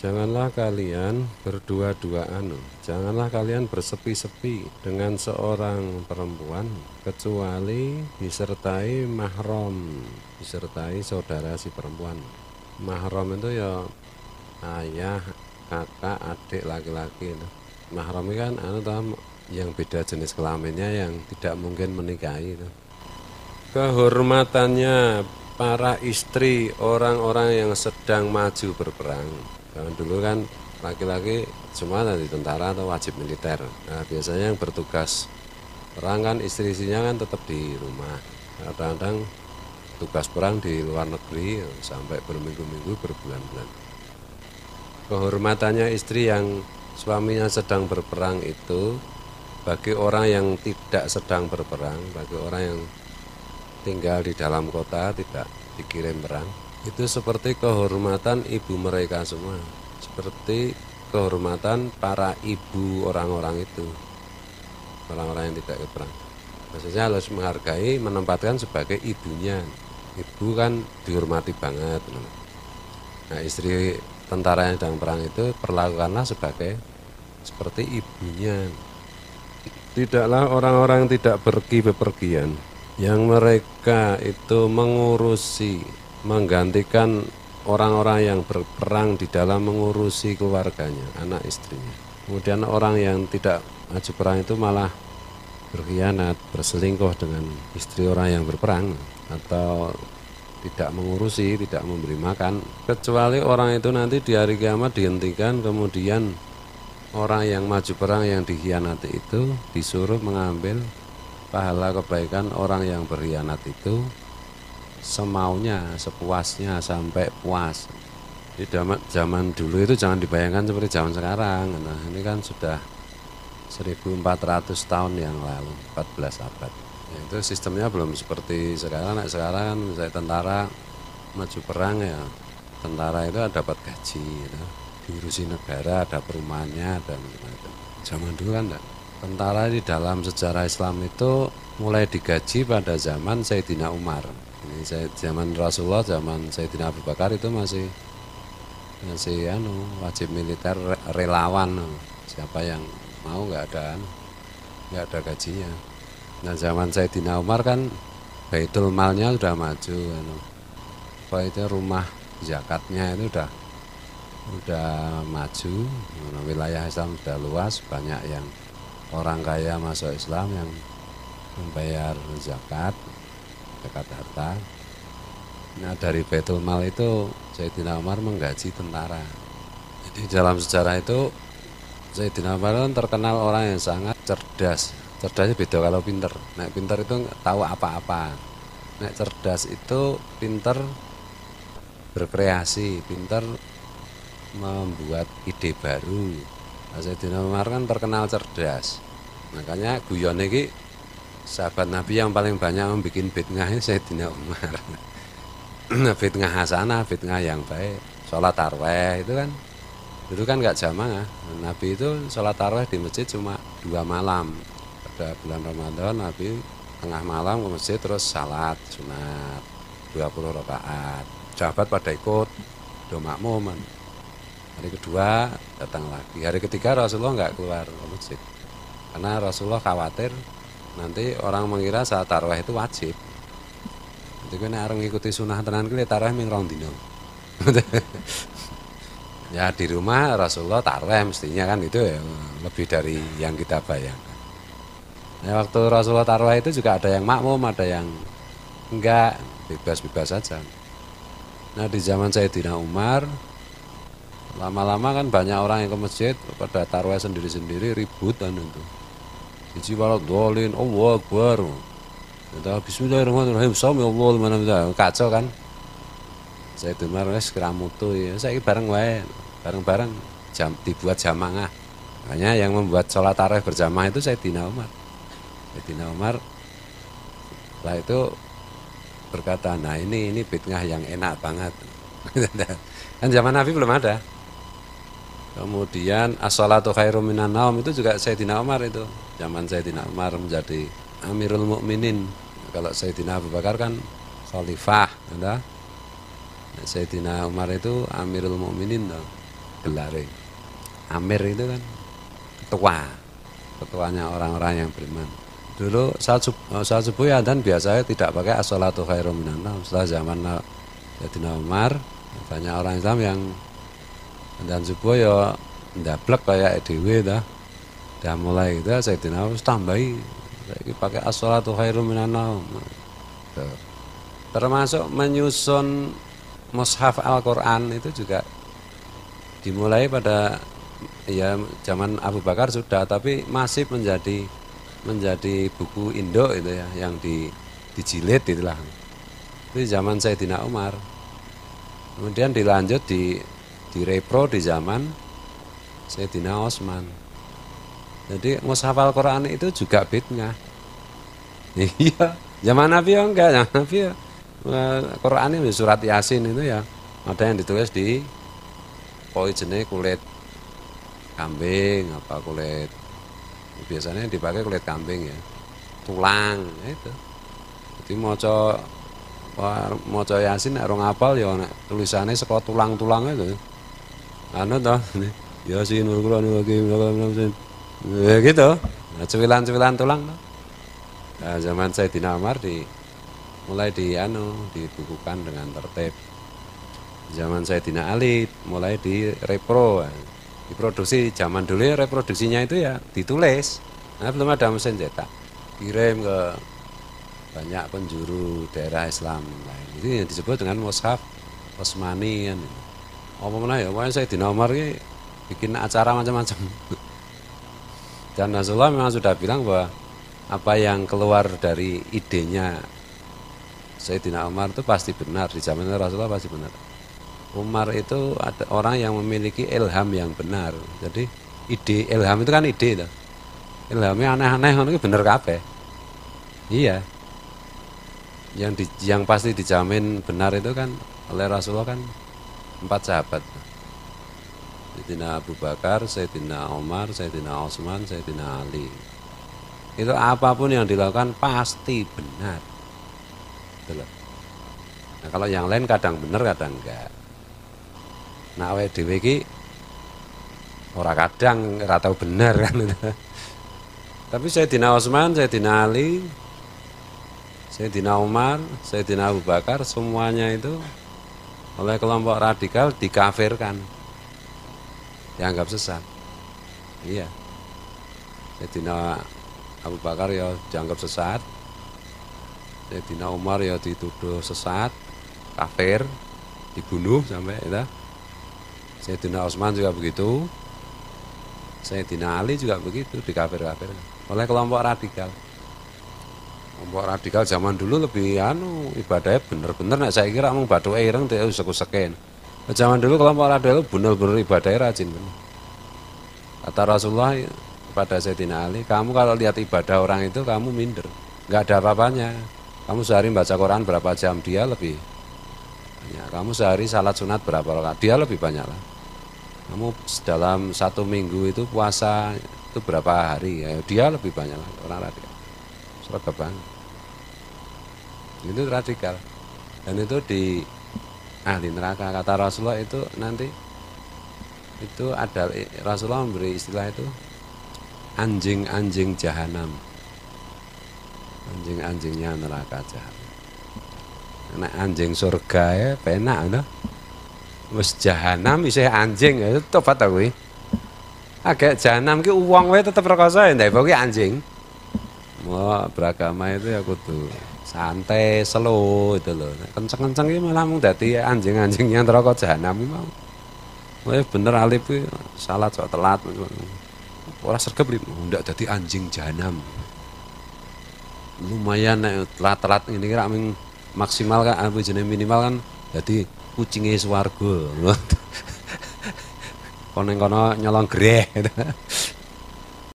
Janganlah kalian berdua-duaan, janganlah kalian bersepi-sepi dengan seorang perempuan kecuali disertai mahram, disertai saudara si perempuan. Mahram itu ya ayah, kakak, adik laki-laki. Mahram itu kan yang beda jenis kelaminnya yang tidak mungkin menikahi itu. Kehormatannya para istri orang-orang yang sedang maju berperang. Zaman dulu kan laki-laki semua di tentara atau wajib militer. Nah, biasanya yang bertugas perang kan istri-istrinya kan tetap di rumah. Kadang-kadang tugas perang di luar negeri sampai berminggu-minggu, berbulan-bulan. Kehormatannya istri yang suaminya sedang berperang itu bagi orang yang tidak sedang berperang, bagi orang yang tinggal di dalam kota tidak dikirim perang, itu seperti kehormatan ibu mereka semua, seperti kehormatan para ibu orang-orang itu, orang-orang yang tidak ikut perang. Maksudnya harus menghargai, menempatkan sebagai ibunya. Ibu kan dihormati banget. Nah, istri tentara yang sedang perang itu perlakukanlah seperti ibunya. Tidaklah orang-orang tidak pergi bepergian yang mereka itu mengurusi, menggantikan orang-orang yang berperang di dalam mengurusi keluarganya, anak istrinya. Kemudian orang yang tidak maju perang itu malah berkhianat, berselingkuh dengan istri orang yang berperang, atau tidak mengurusi, tidak memberi makan, kecuali orang itu nanti di hari kiamat dihentikan, kemudian orang yang maju perang yang dikhianati itu disuruh mengambil pahala kebaikan orang yang berkhianat itu semaunya, sepuasnya, sampai puas. Di zaman dulu itu jangan dibayangkan seperti zaman sekarang. Nah, ini kan sudah 1400 tahun yang lalu, 14 abad. Ya, itu sistemnya belum seperti sekarang. Nah, sekarang kan misalnya tentara maju perang ya, tentara itu dapat gaji, gitu. Diurusi negara, ada perumahannya, dan macam-macam. Zaman dulu kan enggak. Tentara di dalam sejarah Islam itu mulai digaji pada zaman Sayyidina Umar. Ini zaman Rasulullah, zaman Sayyidina Abu Bakar itu masih wajib militer relawan. Siapa yang mau nggak ada gajinya. Nah, zaman Sayyidina Umar kan Baitul Malnya udah maju, apa itu rumah zakatnya itu udah maju, wilayah Islam sudah luas, banyak yang orang kaya masuk Islam yang membayar zakat harta. Nah, dari Baitul Mal itu Sayyidina Umar menggaji tentara. Jadi dalam sejarah itu Sayyidina Umar kan terkenal orang yang sangat cerdas. Cerdasnya beda kalau pinter. Nek pinter itu tahu apa-apa. Nek cerdas itu pinter berkreasi, pinter membuat ide baru. Sayyidina Umar kan terkenal cerdas. Makanya guyon ini sahabat Nabi yang paling banyak membuat bid'ah Sayyidina Umar. Bid'ah hasanah, bid'ah yang baik. Sholat tarawih itu kan nggak jamaah. Nabi itu sholat tarawih di masjid cuma 2 malam. Pada bulan Ramadan Nabi tengah malam ke masjid terus salat sunat 20 rakaat. Sahabat pada ikut do makmum. Hari kedua datang lagi, hari ketiga Rasulullah nggak keluar ke masjid karena Rasulullah khawatir nanti orang mengira saat tarawih itu wajib. Jadi kan orang ngikuti sunnah tenan kuwi tarawih ming rong dino. Ya di rumah Rasulullah tarawih mestinya kan itu ya lebih dari yang kita bayangkan. Nah, waktu Rasulullah tarawih itu juga ada yang makmum, ada yang enggak, bebas-bebas saja. Nah, di zaman Sayyidina Umar lama-lama kan banyak orang yang ke masjid pada tarawih sendiri-sendiri, ribut kan itu. Siji walad dolin, Allahu Akbar. Kita bismillahirrahmanirrahim, sami Allah mana kacau kan. Saya dengar wis keramutu ya. Saya bareng wae, bareng-bareng dibuat jamaah. Makanya yang membuat sholat tarawih berjamaah itu Sayyidina Umar. Sayyidina Umar lah itu berkata, nah ini bid'ah yang enak banget. Kan zaman Nabi belum ada. Kemudian as-shalatu khairum minan naum itu juga Sayyidina Umar itu. Zaman Sayyidina Umar menjadi Amirul Mukminin. Kalau Sayyidina Abu Bakar kan khalifah, ya. Sayyidina Umar itu Amirul Mukminin. gelare. Amir itu kan ketuanya orang-orang yang beriman. Dulu saat subuh ya dan biasanya tidak pakai as-sholatu khairum minan naum. Setelah zaman Sayyidina Umar, banyak orang Islam yang dan subuh ya ndablek kayak dhewe dah. Dah mulai itu Sayyidina Umar tambahi saiki pakai as-sholatu khairum minan naum. Termasuk menyusun mushaf Al-Qur'an itu juga dimulai pada ya zaman Abu Bakar sudah, tapi masih menjadi buku Indo itu ya yang dijilid itulah. Itu zaman Sayyidina Umar. Kemudian dilanjut di repro di zaman Sayyidina Osman. Jadi mushaf Al-Qur'an itu juga bid'ah. Iya, zaman Nabi ya enggak, zaman Nabi ya Quran ini surat Yasin itu ya ada yang ditulis di jenis kulit kambing apa kulit biasanya dipakai kulit kambing ya tulang ya itu. Jadi moco Yasin nek rong apal ya tulisannya saka tulang-tulang itu. Anu toh Yasin Al-Qur'anul Hakim ya gitu. Nah, cuwilan-cuwilan tulang toh. Nah, zaman Sayyidina Umar mulai dibukukan dengan tertib. Zaman Sayyidina Ali mulai direpro, diproduksi. Zaman dulu ya reproduksinya itu ya ditulis. Nah, belum ada mesin cetak. Kirim ke banyak penjuru daerah Islam lain. Itu yang disebut dengan mushaf Utsmani kan. Apa mana ya? Pokoknya Sayyidina Umar ini bikin acara macam-macam. Dan Rasulullah memang sudah bilang bahwa apa yang keluar dari idenya Sayyidina Umar itu pasti benar, di zaman Rasulullah pasti benar. Umar itu ada orang yang memiliki ilham yang benar. Jadi ide ilham itu kan ide loh. Ilhamnya aneh-aneh itu bener kabeh. Iya. Yang pasti dijamin benar itu kan oleh Rasulullah kan 4 sahabat. Sayyidina Abu Bakar, Sayyidina Umar, Sayyidina Utsman, Sayyidina Ali. Itu apapun yang dilakukan pasti benar. Nah, kalau yang lain kadang benar kadang enggak. Nah, awake dhewe iki ora kadang ora tau bener kan. Tapi Sayyidina Utsman, Sayyidina Ali, Sayyidina Umar, Sayyidina Abu Bakar semuanya itu oleh kelompok radikal dikafirkan. Dianggap sesat. Iya. Sayyidina Abu Bakar ya dianggap sesat. Sayyidina Umar ya dituduh sesat, kafir, dibunuh sampai itu. Sayyidina Utsman juga begitu. Sayyidina Ali juga begitu, dikafir-kafir oleh kelompok radikal. Kelompok radikal zaman dulu lebih ibadahnya bener-bener nek saya kira mung bathuke ireng teh usek-useken. Zaman dulu kelompok radikal bener-bener ibadahnya rajin bener. Kata Rasulullah kepada Sayyidina Ali, kamu kalau lihat ibadah orang itu kamu minder, enggak ada apa-apanya. Kamu sehari baca Quran berapa jam, dia lebih banyak. Kamu sehari salat sunat berapa rakaat, dia lebih banyak lah. Kamu dalam 1 minggu itu puasa itu berapa hari, ya, dia lebih banyak lah. Orang radikal serba banget. Itu radikal. Dan itu di ahli neraka. Kata Rasulullah itu nanti itu ada, Rasulullah memberi istilah itu anjing-anjing jahanam. Anjing-anjingnya neraka jahanam. Nek anjing surga ya penak no. Wis jahanam isih anjing ya tobat ta kuwi. Agak jahanam ki wong wae tetep rekoso ya ndek kuwi anjing. Wah, beragama itu ya kudu santai, slow itu loh. Kenceng-kenceng iki malah mung dadi anjing-anjingnya neraka jahanam iki mau. Wah bener alif ki salat sok telat. Ora sregep ndak dadi anjing jahanam. Lumayan nek telat-telat ini kira maksimal kan apa jenenge minimal kan jadi kucinge swarga. Kono-kono nyolong greh.